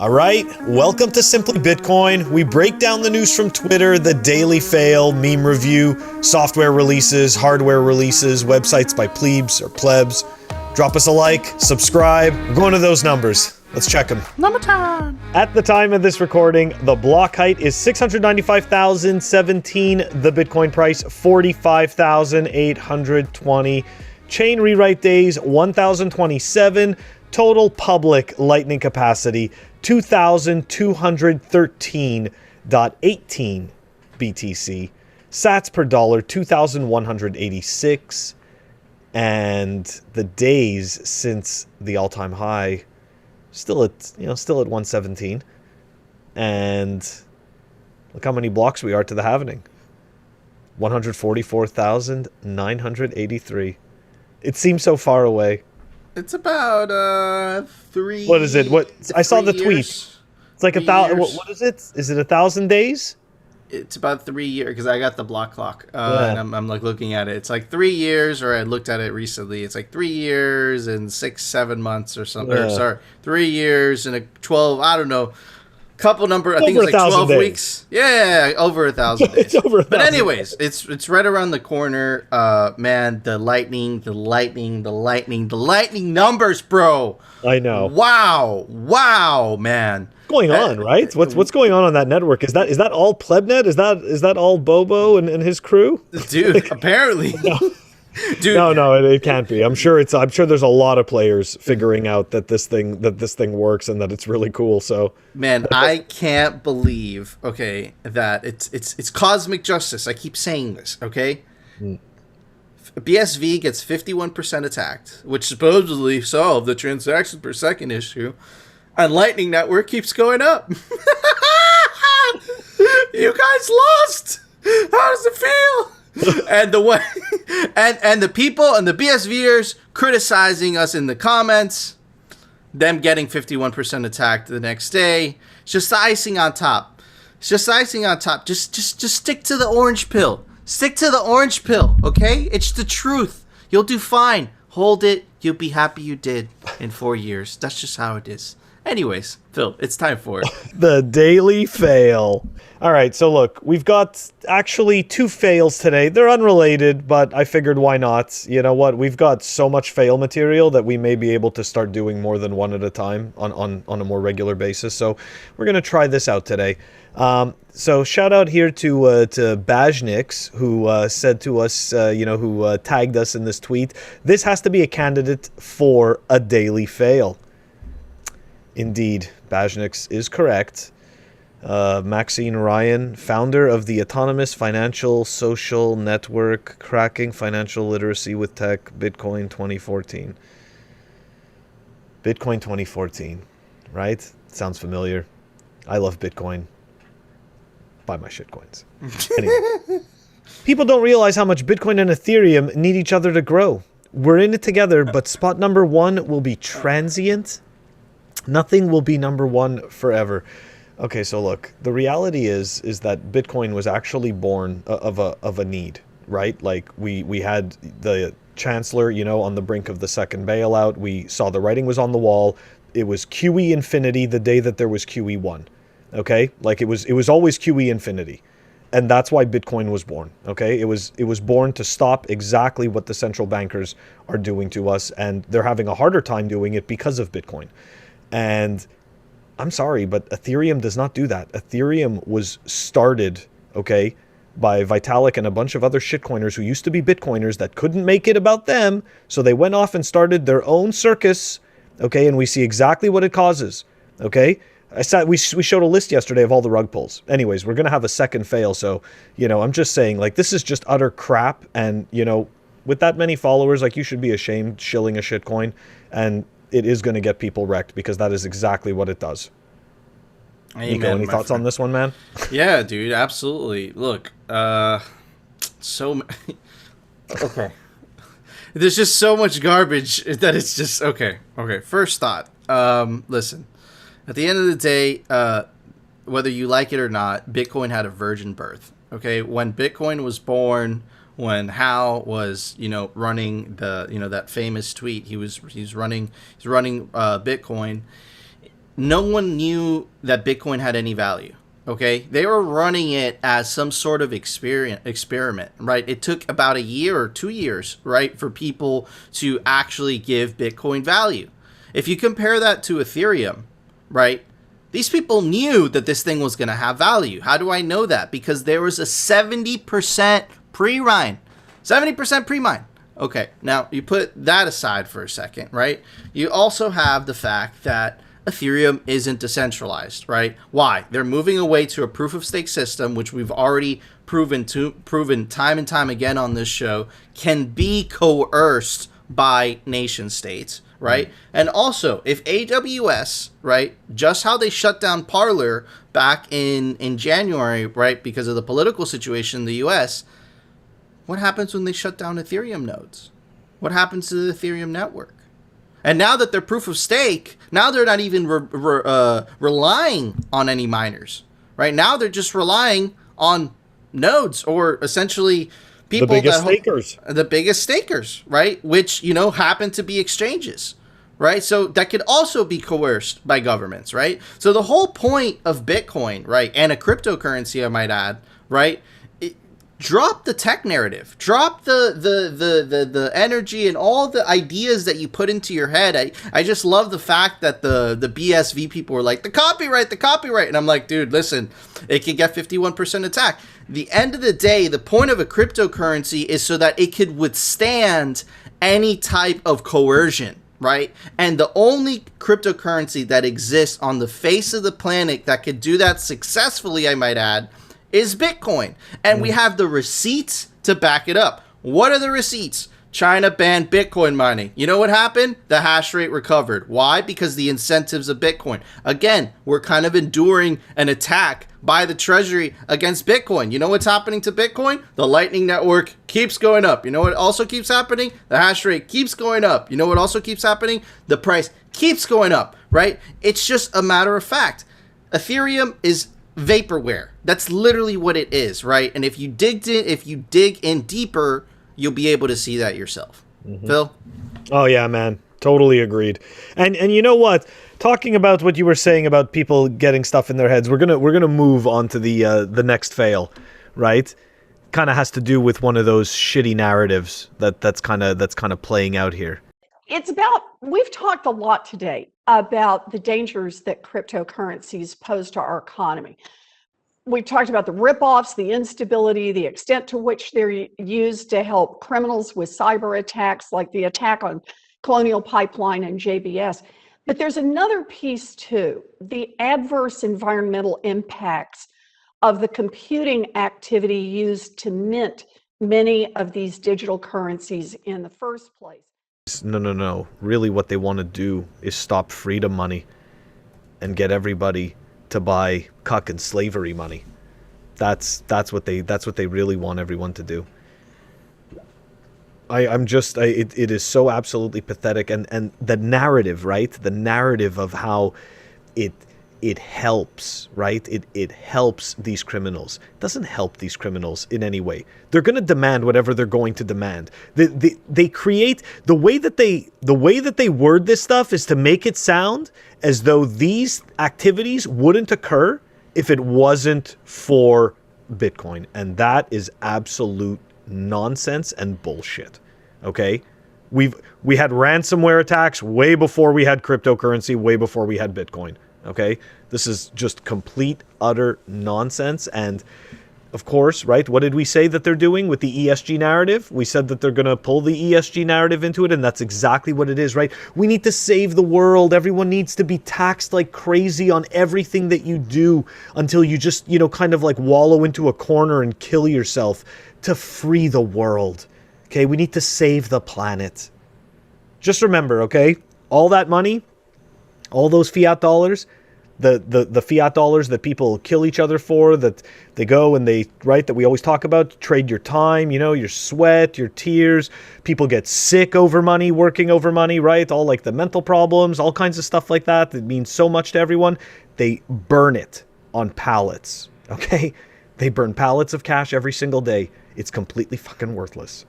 All right, welcome to Simply Bitcoin. We break down the news from Twitter, the daily fail, meme review, software releases, hardware releases, websites by plebes or plebs. Drop us a like, subscribe. We're going to those numbers. Let's check them. Number time. At the time of this recording, the block height is 695,017. The Bitcoin price, 45,820. Chain rewrite days, 1,027. Total public lightning capacity, 2,213.18 BTC. Sats per dollar, 2,186. And the days since the all-time high, still at 117. And look how many blocks we are to the halvening. 144,983. It seems so far away. It's about 3. What is it? What I saw the tweet. Years. It's like 1,000. What is it? Is it 1,000 days? It's about 3 years because I got the block clock and I'm like looking at it. It's like 3 years, or I looked at it recently. It's like 3 years and 6-7 months or something. Yeah. Or, sorry, 3 years and 12. I don't know. Couple number. I think it's like 12 weeks. Yeah, over 1,000 days. It's over 1,000. But anyways, it's right around the corner. Man, the lightning numbers, bro. I know. Wow, man. What's going on, right? What's going on that network? Is that all Plebnet? Is that all Bobo and his crew? Dude, apparently. No. Dude. No, it can't be. I'm sure there's a lot of players figuring out that this thing works and that it's really cool. So man, I can't believe that it's cosmic justice. I keep saying this, okay? BSV gets 51% attacked, which supposedly solved the transaction per second issue, and Lightning Network keeps going up. You guys lost. How does it feel? And the way and the people and the BSVers criticizing us in the comments, them getting 51% attacked the next day. It's just the icing on top. Just stick to the orange pill. Stick to the orange pill, okay? It's the truth. You'll do fine. Hold it. You'll be happy you did in 4 years. That's just how it is. Anyways, Phil, it's time for it. The daily fail. All right, so look, we've got actually 2 fails today. They're unrelated, but I figured why not? You know what? We've got so much fail material that we may be able to start doing more than one at a time on a more regular basis. So we're going to try this out today. So shout out here to Bajnix, who said to us, who tagged us in this tweet, this has to be a candidate for a daily fail. Indeed, Bajnix is correct. Maxine Ryan, founder of the autonomous financial social network Cracking Financial Literacy with Tech, Bitcoin 2014. Bitcoin 2014, right? Sounds familiar. I love Bitcoin. Buy my shitcoins. Anyway, people don't realize how much Bitcoin and Ethereum need each other to grow. We're in it together, but spot number 1 will be transient. Nothing will be number 1 forever. Okay, so look, the reality is that Bitcoin was actually born of a need, right? Like we had the chancellor, on the brink of the second bailout. We saw the writing was on the wall. It was QE infinity the day that there was QE1. Okay? Like it was always QE infinity. And that's why Bitcoin was born, okay? It was born to stop exactly what the central bankers are doing to us, and they're having a harder time doing it because of Bitcoin. And I'm sorry, but Ethereum does not do that. Ethereum was started, okay, by Vitalik and a bunch of other shitcoiners who used to be Bitcoiners that couldn't make it about them, so they went off and started their own circus, okay, and we see exactly what it causes, okay? We showed a list yesterday of all the rug pulls. Anyways, we're going to have a second fail, so, I'm just saying, like, this is just utter crap, and, with that many followers, like, you should be ashamed shilling a shitcoin, and it is going to get people wrecked because that is exactly what it does. Amen, Nico, any thoughts on this one, man? Yeah, dude, absolutely. Look, okay. There's just so much garbage that it's just okay. First thought. Listen, at the end of the day, whether you like it or not, Bitcoin had a virgin birth. Okay, when Bitcoin was born, when Hal was, running the, that famous tweet, he's running Bitcoin. no one knew that Bitcoin had any value. Okay, they were running it as some sort of experiment, right? It took about a year or 2 years, right, for people to actually give Bitcoin value. If you compare that to Ethereum, right, these people knew that this thing was going to have value. How do I know that? Because there was a 70% pre-mine. 70% pre-mine. Okay, now you put that aside for a second, right? You also have the fact that Ethereum isn't decentralized, right? Why? They're moving away to a proof of stake system, which we've already proven time and time again on this show, can be coerced by nation states, right? And also, if AWS, right, just how they shut down Parler back in January, right, because of the political situation in the US, what happens when they shut down Ethereum nodes? What happens to the Ethereum network? And now that they're proof of stake, now they're not even relying on any miners, right? Now they're just relying on nodes, or essentially people the biggest stakers, right? Which, happen to be exchanges, right? So that could also be coerced by governments, right? So the whole point of Bitcoin, right, and a cryptocurrency, I might add, right, drop the tech narrative, drop the energy and all the ideas that you put into your head. I just love the fact that the BSV people were like, the copyright. And I'm like, dude, listen, it could get 51% attack. The end of the day, the point of a cryptocurrency is so that it could withstand any type of coercion, right? And the only cryptocurrency that exists on the face of the planet that could do that successfully, I might add, is Bitcoin. And we have the receipts to back it up. What are the receipts? China banned Bitcoin mining. You know what happened? The hash rate recovered. Why? Because the incentives of Bitcoin. Again, we're kind of enduring an attack by the treasury against Bitcoin. You know what's happening to Bitcoin? The Lightning Network keeps going up. You know what also keeps happening? The hash rate keeps going up. You know what also keeps happening? The price keeps going up, right? It's just a matter of fact. Ethereum is vaporware. That's literally what it is, right? And if you dig in deeper, you'll be able to see that yourself. Phil? Oh yeah, man. Totally agreed. And you know what? Talking about what you were saying about people getting stuff in their heads, we're gonna move on to the next fail, right? Kind of has to do with one of those shitty narratives that's kind of playing out here. It's about, we've talked a lot today about the dangers that cryptocurrencies pose to our economy. We've talked about the ripoffs, the instability, the extent to which they're used to help criminals with cyber attacks, like the attack on Colonial Pipeline and JBS. But there's another piece too, the adverse environmental impacts of the computing activity used to mint many of these digital currencies in the first place. No. Really what they want to do is stop freedom money and get everybody to buy cuck and slavery money. That's what they really want everyone to do. It is so absolutely pathetic, and the narrative, right? The narrative of how it helps, right? It helps these criminals. It doesn't help these criminals in any way. They're going to demand whatever they're going to demand. They create the way that they word this stuff is to make it sound as though these activities wouldn't occur if it wasn't for Bitcoin, and that is absolute nonsense and bullshit. Okay? We had ransomware attacks way before we had cryptocurrency, way before we had Bitcoin. Okay? This is just complete, utter nonsense. And of course, right, what did we say that they're doing with the ESG narrative? We said that they're going to pull the ESG narrative into it, and that's exactly what it is, right? We need to save the world. Everyone needs to be taxed like crazy on everything that you do until you just, kind of like wallow into a corner and kill yourself to free the world. Okay? We need to save the planet. Just remember, okay? All that money, all those fiat dollars, the fiat dollars that people kill each other for, that they go and they, right, that we always talk about, trade your time, your sweat, your tears. People get sick over money, working over money, right? All like the mental problems, all kinds of stuff like that that means so much to everyone. They burn it on pallets, okay? They burn pallets of cash every single day. It's completely fucking worthless.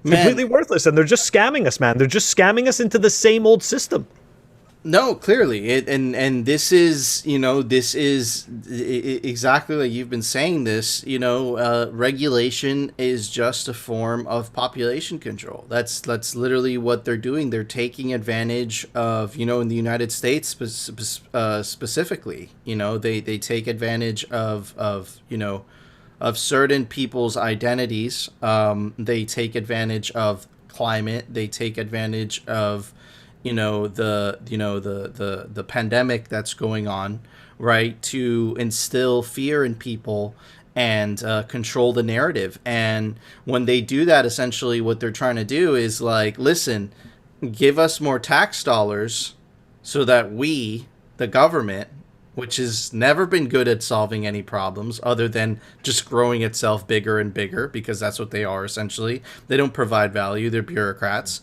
Completely worthless. And they're just scamming us, man. They're just scamming us into the same old system. No, clearly, and this is exactly like you've been saying. This regulation is just a form of population control. That's literally what they're doing. They're taking advantage of in the United States specifically. They take advantage of certain people's identities. They take advantage of climate. They take advantage of the pandemic that's going on, right, to instill fear in people and control the narrative. And when they do that, essentially what they're trying to do is like, listen, give us more tax dollars so that we, the government, which has never been good at solving any problems other than just growing itself bigger and bigger, because that's what they are essentially. They don't provide value. They're bureaucrats.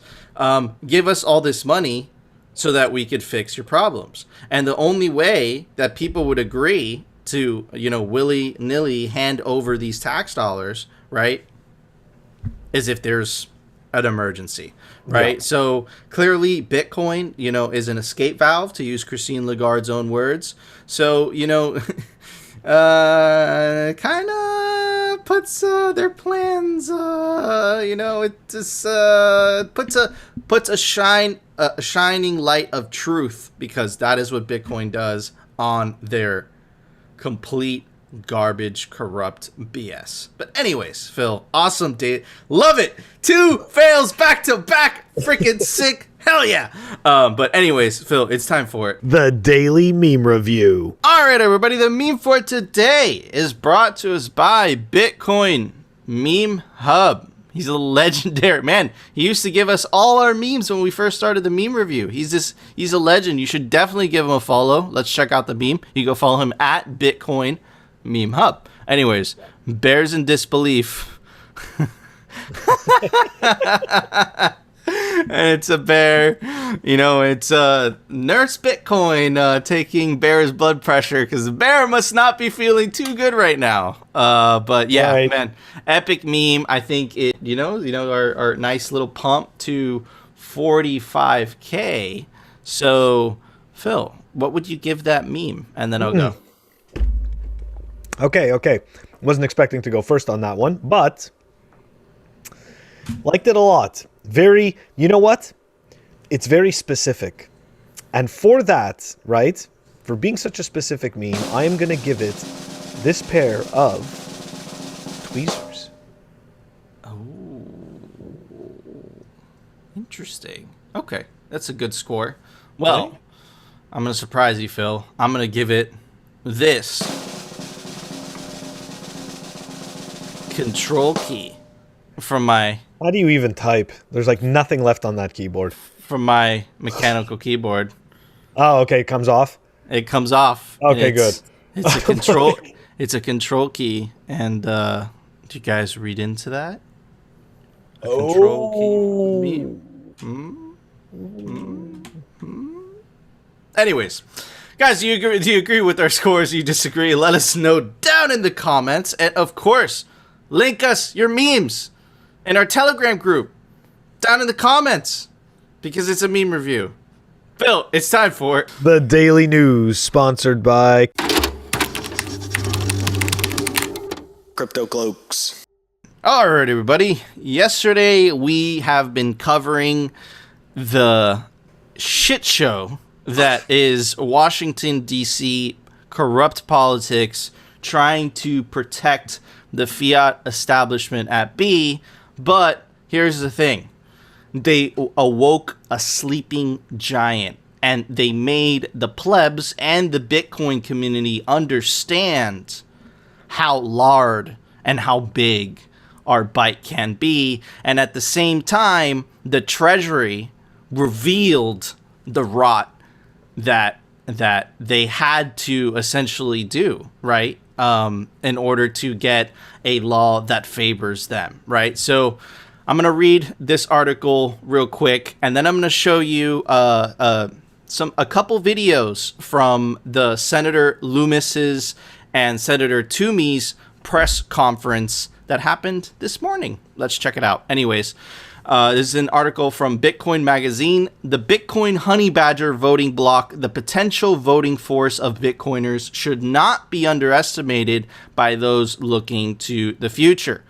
Give us all this money so that we could fix your problems. And the only way that people would agree to, willy-nilly hand over these tax dollars, right, is if there's an emergency, right? Yeah. So clearly Bitcoin, is an escape valve, to use Christine Lagarde's own words. So, kind of puts their plans, it just puts a shining light of truth, because that is what Bitcoin does, on their complete garbage, corrupt BS. But anyways, Phil, awesome date. Love it. 2 fails back to back. Freaking sick. Hell yeah. But anyways, Phil, it's time for it. The Daily Meme Review. All right, everybody. The meme for today is brought to us by Bitcoin Meme Hub. He's a legendary man. He used to give us all our memes when we first started the meme review. He's a legend. You should definitely give him a follow. Let's check out the meme. You go follow him at Bitcoin Meme Hub. Anyways, bears in disbelief. And it's a bear, it's Nurse Bitcoin taking bear's blood pressure, because the bear must not be feeling too good right now. But yeah, right. Man, epic meme. I think it, our nice little pump to 45K. So, Phil, what would you give that meme? And then I'll go. Okay. Wasn't expecting to go first on that one, but liked it a lot. Very, you know what? It's very specific. And for that, right, for being such a specific meme, I am going to give it this pair of tweezers. Oh, interesting. Okay, that's a good score. Well, right. I'm going to surprise you, Phil. I'm going to give it this control key from my... How do you even type? There's like nothing left on that keyboard. From my mechanical keyboard. Oh, okay. It comes off? It comes off. Okay, good. It's a control. It's a control key. And do you guys read into that? A control key. Anyways, guys, do you agree with our scores? Do you disagree? Let us know down in the comments. And of course, link us your memes in our Telegram group down in the comments, because it's a meme review. Phil, it's time for the Daily News, sponsored by Crypto Cloaks. All right, everybody. Yesterday, we have been covering the shit show that is Washington, D.C., corrupt politics, trying to protect the fiat establishment at B. But here's the thing. They awoke a sleeping giant, and they made the plebs and the Bitcoin community understand how large and how big our bite can be. And at the same time, the treasury revealed the rot that they had to essentially do, right? In order to get a law that favors them, right? So I'm going to read this article real quick, and then I'm going to show you a couple videos from the Senator Lummis's and Senator Toomey's press conference that happened this morning. Let's check it out. Anyways, This is an article from Bitcoin Magazine. The Bitcoin Honey Badger voting bloc, the potential voting force of Bitcoiners, should not be underestimated by those looking to the future.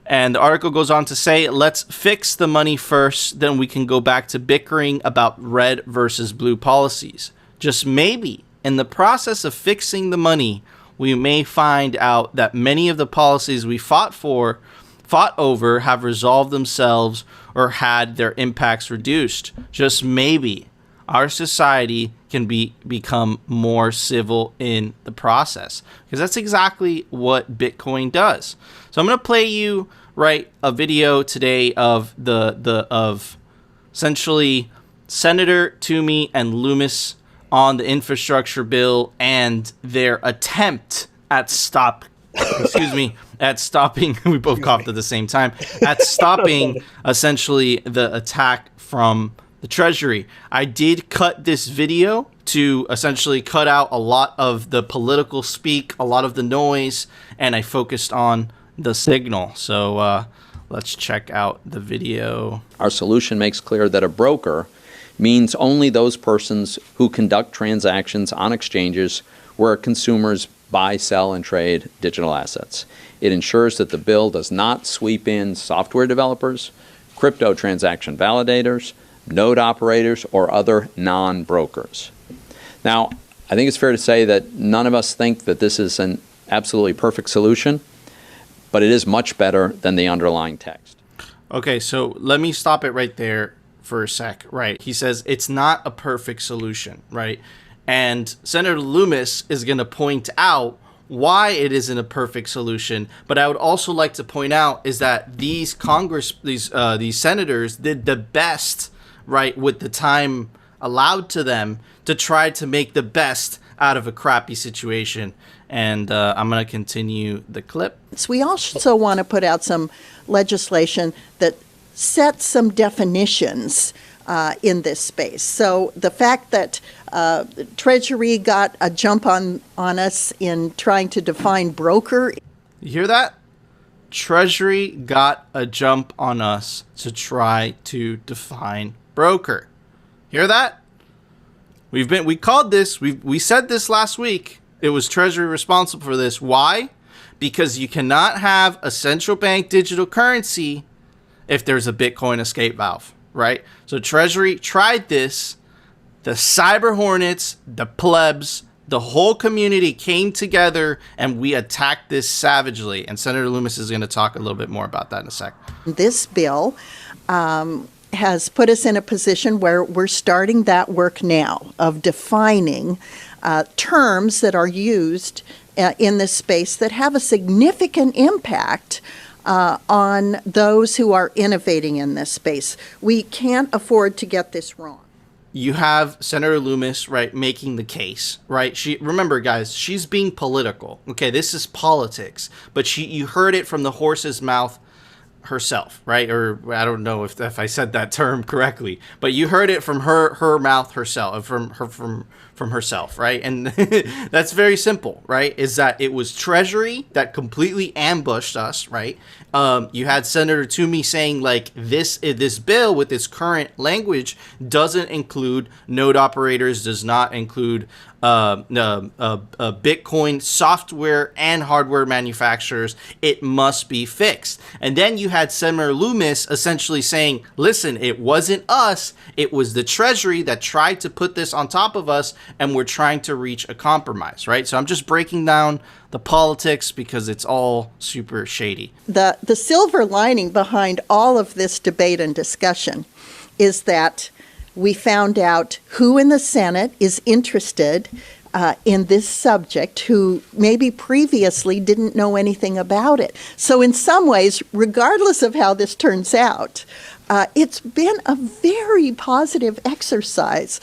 And the article goes on to say, let's fix the money first, then we can go back to bickering about red versus blue policies. Just maybe, in the process of fixing the money, we may find out that many of the policies we fought over have resolved themselves or had their impacts reduced. Just maybe our society can become more civil in the process, because that's exactly what Bitcoin does. So I'm going to play you a video today of of essentially Senator Toomey and Lummis on the infrastructure bill and their attempt at stopping, we both coughed at the same time, at stopping essentially the attack from the Treasury. I did cut this video to essentially cut out a lot of the political speak, a lot of the noise, and I focused on the signal. So let's check out the video. Our solution makes clear that a broker means only those persons who conduct transactions on exchanges where consumers buy, sell, and trade digital assets. It ensures that the bill does not sweep in software developers, crypto transaction validators, node operators, or other non-brokers. Now, I think it's fair to say that none of us think that this is an absolutely perfect solution, but it is much better than the underlying text. Okay, so let me stop it right there for a sec. Right. He says it's not a perfect solution, right? And Senator Lummis is going to point out why it isn't a perfect solution. But I would also like to point out is that these senators did the best, right, with the time allowed to them to try to make the best out of a crappy situation. And I'm going to continue the clip. So we also want to put out some legislation that sets some definitions in this space. So the fact that Treasury got a jump on us in trying to define broker. You hear that? Treasury got a jump on us to try to define broker. Hear that? We called this, we said this last week. It was Treasury responsible for this. Why? Because you cannot have a central bank digital currency if there's a Bitcoin escape valve, right? So Treasury tried this. The cyber hornets, the plebs, the whole community came together and we attacked this savagely. And Senator Lummis is going to talk a little bit more about that in a sec. This bill has put us in a position where we're starting that work now of defining terms that are used in this space that have a significant impact on those who are innovating in this space. We can't afford to get this wrong. You have Senator Lummis, right, making the case, right? Remember, guys, she's being political. Okay, this is politics, but you heard it from the horse's mouth herself, right? Or I don't know if I said that term correctly, but you heard it from her mouth herself, from herself, right? And that's very simple, right? Is that it was Treasury that completely ambushed us, right? You had Senator Toomey saying like this bill with its current language doesn't include node operators, does not include Bitcoin software and hardware manufacturers. It must be fixed. And then you had Senator Lummis essentially saying, listen, it wasn't us, it was the Treasury that tried to put this on top of us, and we're trying to reach a compromise, right? So I'm just breaking down the politics because it's all super shady. The silver lining behind all of this debate and discussion is that we found out who in the Senate is interested in this subject, who maybe previously didn't know anything about it. So in some ways, regardless of how this turns out, it's been a very positive exercise.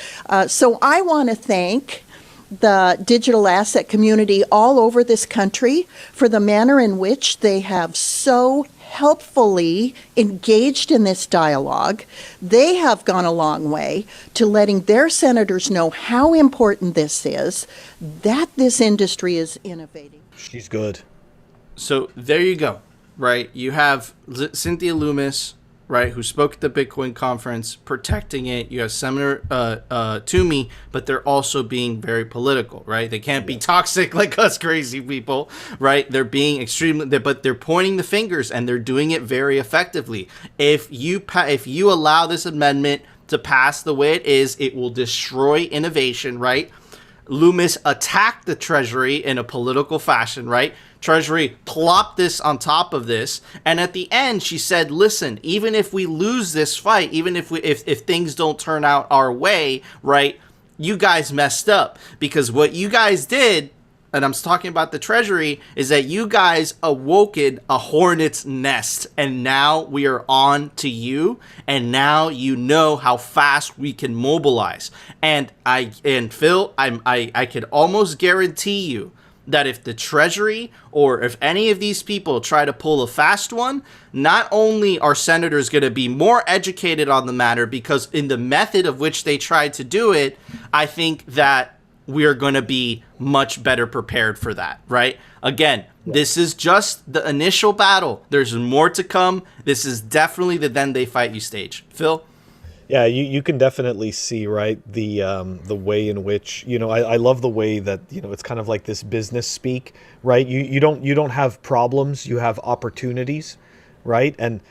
So I want to thank the digital asset community all over this country for the manner in which they have so helpfully engaged in this dialogue. They have gone a long way to letting their senators know how important this is, that this industry is innovating. She's good. So there you go, right? You have Cythia Lummis, right, who spoke at the Bitcoin conference, protecting it. You have Senator Toomey, but they're also being very political, right? They can't be toxic like us crazy people, right? They're being extremely, but they're pointing the fingers, and they're doing it very effectively. If you allow this amendment to pass the way it is, it will destroy innovation, right? Lummis attacked the Treasury in a political fashion, right? Treasury plopped this on top of this, and at the end she said, listen, even if we lose this fight, even if things don't turn out our way, right, you guys messed up, because what you guys did, and I'm talking about the Treasury, is that you guys awoken a hornet's nest, and now we are on to you, and now you know how fast we can mobilize. And Phil, I could almost guarantee you that if the Treasury or if any of these people try to pull a fast one, not only are senators going to be more educated on the matter, because in the method of which they tried to do it, I think that we are going to be much better prepared for that, right? Again, this is just the initial battle. There's more to come. This is definitely the then they fight you stage. Phil? Yeah, you can definitely see, right, the way in which, I love the way that, it's kind of like this business speak, right? You don't have problems, you have opportunities, right? And,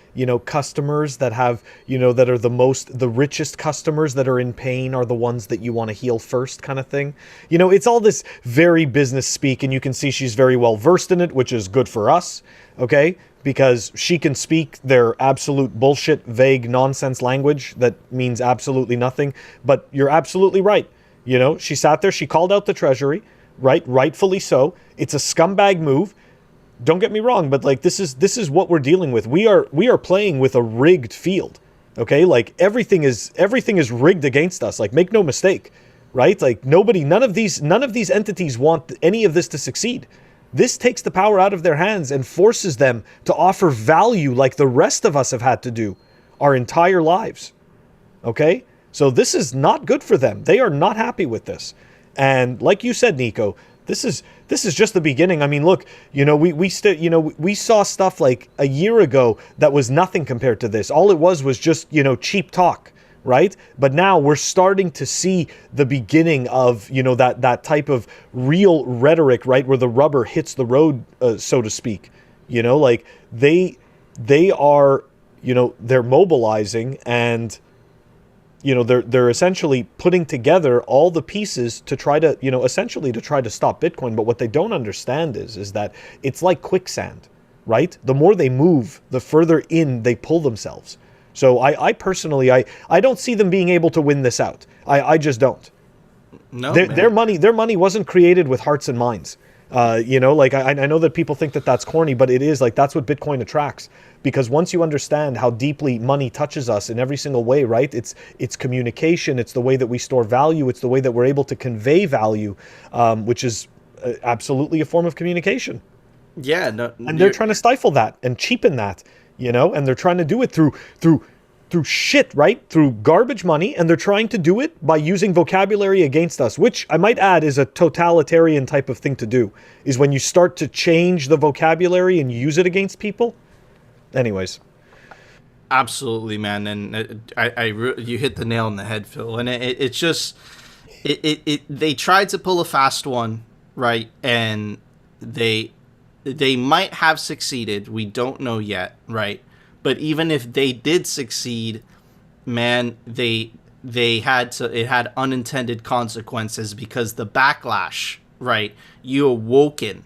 customers that have, that are the richest customers that are in pain are the ones that you want to heal first, kind of thing. It's all this very business speak, and you can see she's very well versed in it, which is good for us, okay? Because she can speak their absolute bullshit, vague nonsense language that means absolutely nothing. But you're absolutely right. She sat there, she called out the Treasury, right? Rightfully so. It's a scumbag move. Don't get me wrong, but like this is what we're dealing with. We are playing with a rigged field. Okay? Like everything is rigged against us. Like, make no mistake, right? Like none of these entities want any of this to succeed. This takes the power out of their hands and forces them to offer value like the rest of us have had to do our entire lives. Okay? So this is not good for them. They are not happy with this. And like you said, Nico, this is just the beginning. I mean, look, we saw stuff like a year ago that was nothing compared to this. All it was just, cheap talk. Right? But now we're starting to see the beginning of, that type of real rhetoric, right? Where the rubber hits the road, so to speak. Like they are, they're mobilizing, and, they're essentially putting together all the pieces to try to, essentially to try to stop Bitcoin. But what they don't understand is that it's like quicksand, right? The more they move, the further in they pull themselves. So I personally, I don't see them being able to win this out. I just don't. No, their money wasn't created with hearts and minds. I know that people think that that's corny, but it is. Like, that's what Bitcoin attracts. Because once you understand how deeply money touches us in every single way, right? It's communication. It's the way that we store value. It's the way that we're able to convey value, which is absolutely a form of communication. Yeah. No, and they're trying to stifle that and cheapen that. And they're trying to do it through shit, right? Through garbage money, and they're trying to do it by using vocabulary against us, which I might add is a totalitarian type of thing to do, is when you start to change the vocabulary and use it against people. Anyways. Absolutely, man. And you hit the nail on the head, Phil. And it's just, they tried to pull a fast one, right? And they might have succeeded. We don't know yet, right? But even if they did succeed, man, it had unintended consequences, because the backlash, right? You awoken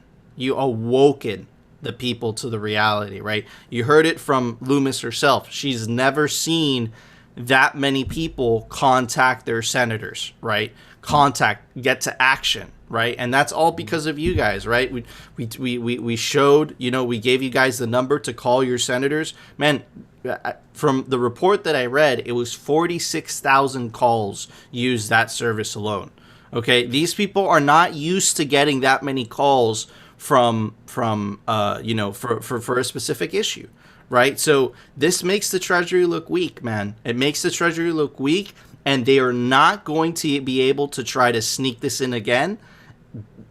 the people to the reality, right? You heard it from Lummis herself. She's never seen that many people contact their senators, right? Get to action, right? And that's all because of you guys, right? We showed, we gave you guys the number to call your senators. Man, from the report that I read, it was 46,000 calls used that service alone. Okay, these people are not used to getting that many calls for a specific issue, right? So this makes the Treasury look weak, man. It makes the Treasury look weak, and they are not going to be able to try to sneak this in again,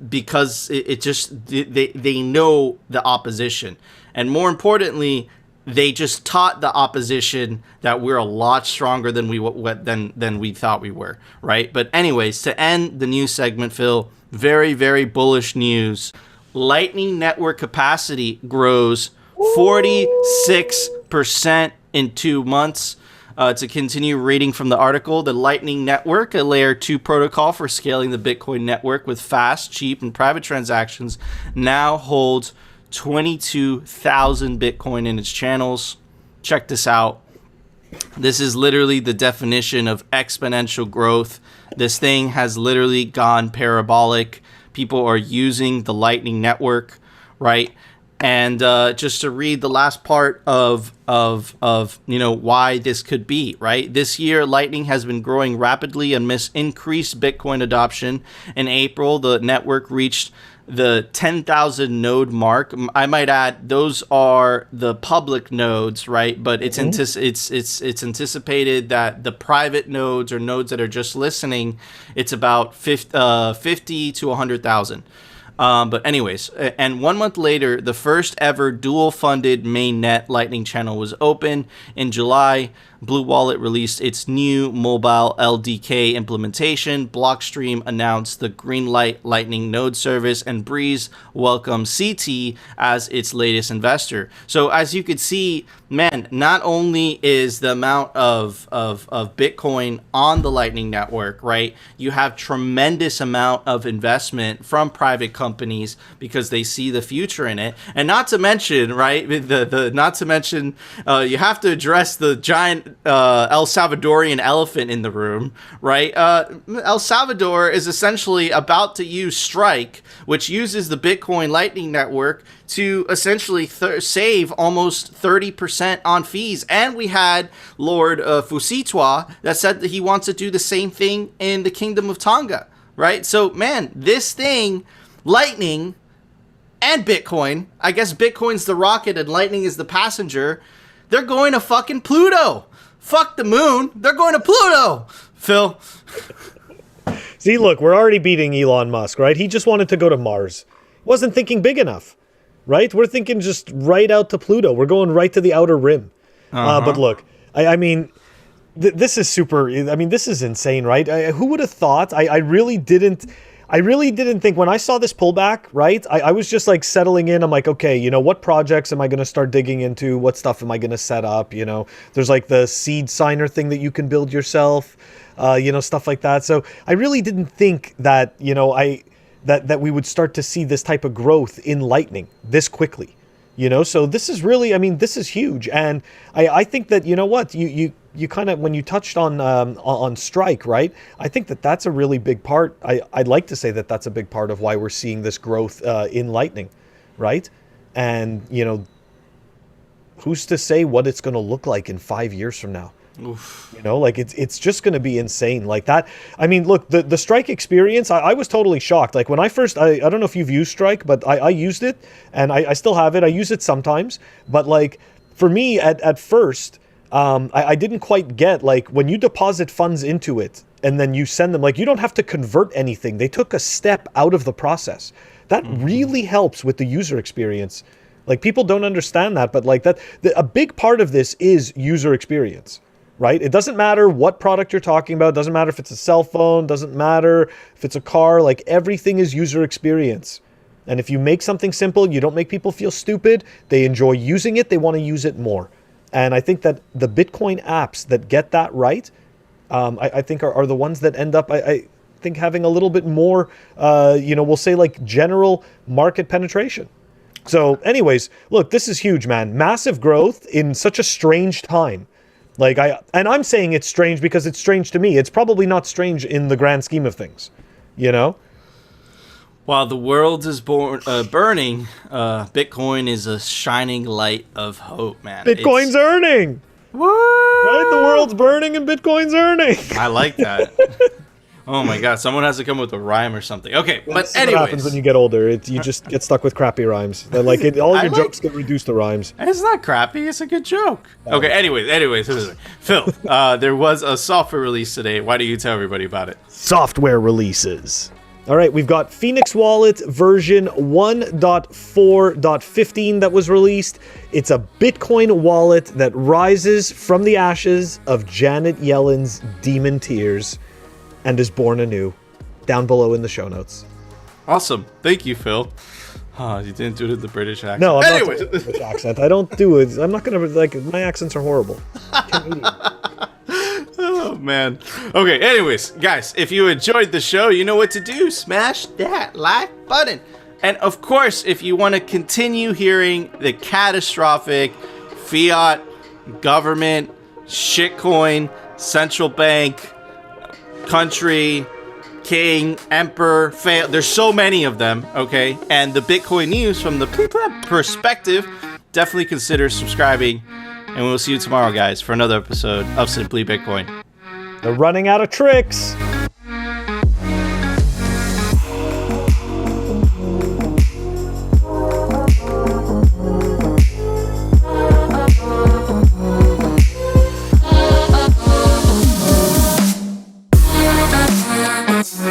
because they know the opposition. And more importantly, they just taught the opposition that we're a lot stronger than we thought we were, right? But anyways, to end the news segment, Phil, very, very bullish news. Lightning Network capacity grows 46% in 2 months. To continue reading from the article, the Lightning Network, a layer 2 protocol for scaling the Bitcoin network with fast, cheap, and private transactions, now holds 22,000 Bitcoin in its channels. Check this out. This is literally the definition of exponential growth. This thing has literally gone parabolic. People are using the Lightning Network, right? And just to read the last part of why this could be, right? This year, Lightning has been growing rapidly amidst increased Bitcoin adoption. In April, the network reached the 10,000 node mark. I might add, those are the public nodes, right? But it's anticipated that the private nodes, or nodes that are just listening, it's about 50 to 100,000. But anyways, and 1 month later, the first ever dual funded mainnet Lightning channel was open. In July, Blue Wallet released its new mobile LDK implementation. Blockstream announced the Greenlight Lightning node service, and Breeze welcomed CT as its latest investor. So as you could see, man, not only is the amount of Bitcoin on the Lightning Network, right? You have tremendous amount of investment from private companies because they see the future in it. And not to mention, right, you have to address the giant El Salvadorian elephant in the room, right? El Salvador is essentially about to use Strike, which uses the Bitcoin Lightning Network to essentially save almost 30% on fees. And we had Lord Fusitwa that said that he wants to do the same thing in the Kingdom of Tonga, right? So, man, this thing, Lightning and Bitcoin, I guess Bitcoin's the rocket and Lightning is the passenger, they're going to fucking Pluto. Fuck the moon. They're going to Pluto. Phil. See, look, we're already beating Elon Musk, right? He just wanted to go to Mars. Wasn't thinking big enough, right? We're thinking just right out to Pluto. We're going right to the outer rim. But look, I mean, this is super. I mean, this is insane, right? Who would have thought? I really didn't think when I saw this pullback, right? I was just like settling in. I'm like, okay, you know, what projects am I going to start digging into? What stuff am I going to set up? You know, there's like the seed signer thing that you can build yourself, stuff like that. So I really didn't think that, that we would start to see this type of growth in Lightning this quickly, so this is really, this is huge. And I think that, you know what, you kind of, when you touched on Strike, right? I think that that's a really big part. I'd like to say that that's a big part of why we're seeing this growth in Lightning, right? And, who's to say what it's going to look like in 5 years from now? Oof. It's just going to be insane like that. I mean, look, the Strike experience, I was totally shocked. Like when I first, I don't know if you've used Strike, but I used it and I still have it. I use it sometimes, but like for me at first, I didn't quite get, like, when you deposit funds into it and then you send them, like, you don't have to convert anything. They took a step out of the process. That really helps with the user experience. Like, people don't understand that, but like a big part of this is user experience, right? It doesn't matter what product you're talking about. It doesn't matter if it's a cell phone, doesn't matter if it's a car, like everything is user experience. And if you make something simple, you don't make people feel stupid, they enjoy using it, they want to use it more. And I think that the Bitcoin apps that get that right, I think are the ones that end up, I think, having a little bit more, we'll say like general market penetration. So anyways, look, this is huge, man. Massive growth in such a strange time. I'm saying it's strange because it's strange to me. It's probably not strange in the grand scheme of things, While the world is burning, Bitcoin is a shining light of hope, man. Bitcoin's earning. What? Right? The world's burning and Bitcoin's earning. I like that. Oh my God, someone has to come with a rhyme or something. Okay, but anyways. What happens when you get older? You just get stuck with crappy rhymes. All your jokes get reduced to rhymes. It's not crappy, it's a good joke. Okay, anyways. Phil, there was a software release today. Why don't you tell everybody about it? Software releases. All right, we've got Phoenix Wallet version 1.4.15 that was released. It's a Bitcoin wallet that rises from the ashes of Janet Yellen's demon tears and is born anew. Down below in the show notes. Awesome. Thank you, Phil. Oh, you didn't do it in the British accent. No, I'm Anyways. not doing the British accent. I don't do it. I'm not going to, like, my accents are horrible. Canadian. Oh, man. Okay, anyways, guys, if you enjoyed the show, you know what to do. Smash that like button. And, of course, if you want to continue hearing the catastrophic fiat, government, shitcoin, central bank, country, king, emperor, there's so many of them, okay? And the Bitcoin news from the perspective, definitely consider subscribing. And we'll see you tomorrow, guys, for another episode of Simply Bitcoin. They're running out of tricks.